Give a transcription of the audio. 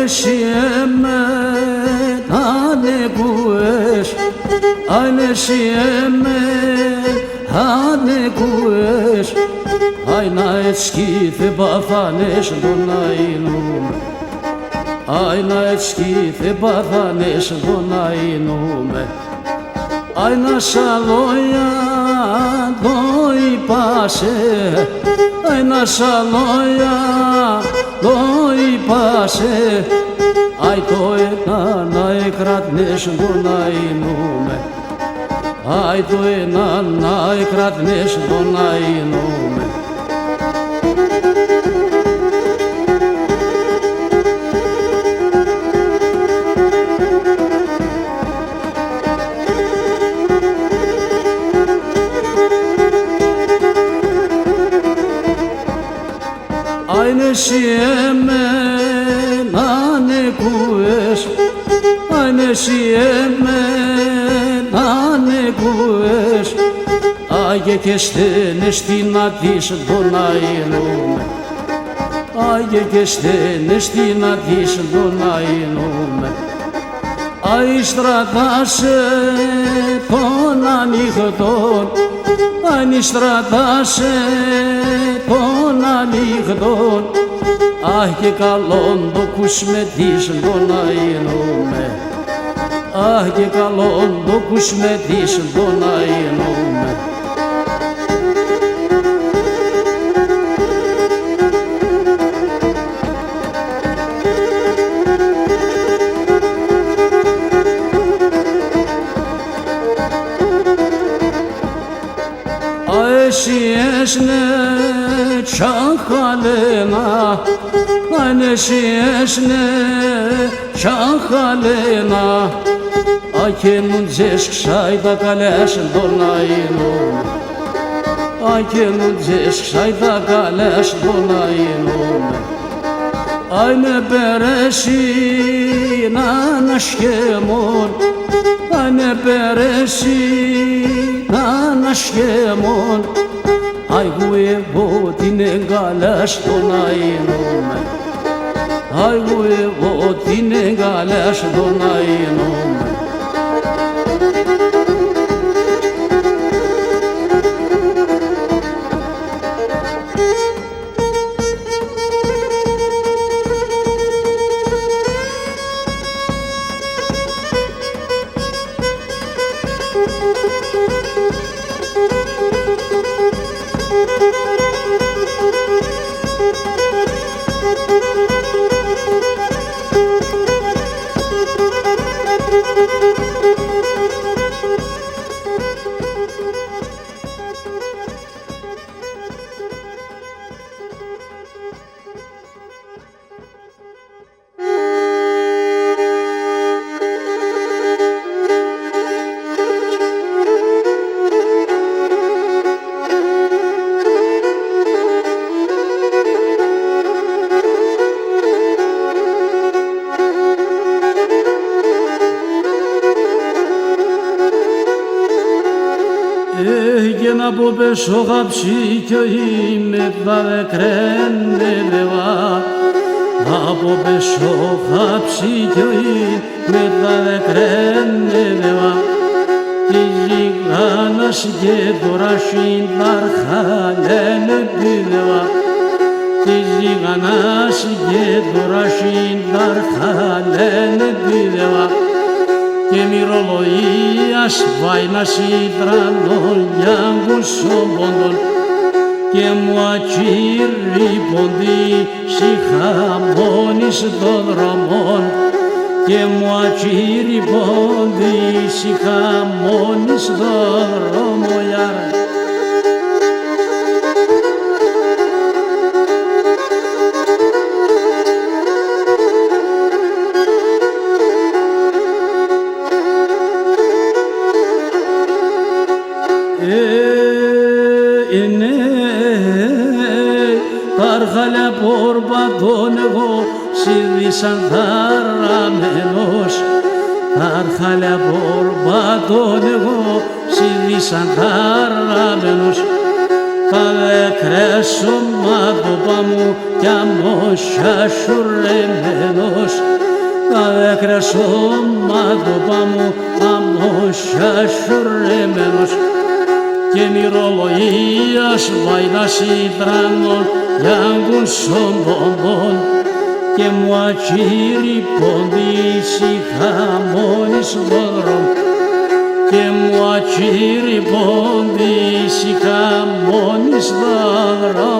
şiemet hane kueş Ayne şiemet hane kueş Ayna eçkife bafaneş donainum Ayna eçkife bafaneş donainum Ayna şaloya doi paşe Ayna şaloya doi paşe Ay toe nanay kratneş donainume Ay toe nanay kratneş donainume Ayne şiemen ane kueş Ayne şiemen ane kueş Ayge keşte neştina diş donainume Ayge keşte neştina diş donainume Ay stradaşe tona nihton Ay stradaşe tona nihton Ay ke kalon do kush me dish donainume Ay ke kalon do kush me dish donainume Eşne çakalena Ayne eşne çakalena Aykenun zeşk şayda kaleş donayinum Aykenun zeşk şayda kaleş donayinum Ayne bereşi nanaşkemon Ayne bereşi nanaşkemon Ay guye botine galaş donainume Ay guye botine galaş donainume Gena bobe şoğapşi köyüme dave krenne deva Bobe şoğapşi köyüme dave krenne deva Tizi ganaş gedoraşin darhalene deva Tizi ganaş gedoraşin darhalene deva Kemiroloias vainas hidranon yangus sobondon Kemuachiri bondi shihamonis dodramon Kemuachiri bondi shihamonis dodromoyar Tarhale porba donego sidisan taramenos Tarhale porba donego sidisan taramenos Καδε κρέσω μάτωπα μου κι αμόσια σουρεμένος. Καδε κρέσω μάτωπα μου αμόσια σουρεμένος. Και μυρολογίας βαϊνάς ήτρανον γιάγκουν σομπομπον. Και μου ατσίρι πόντις η χαμόνις δώδρον. Και μου ατσίρι πόντις η χαμόνις δώδρον.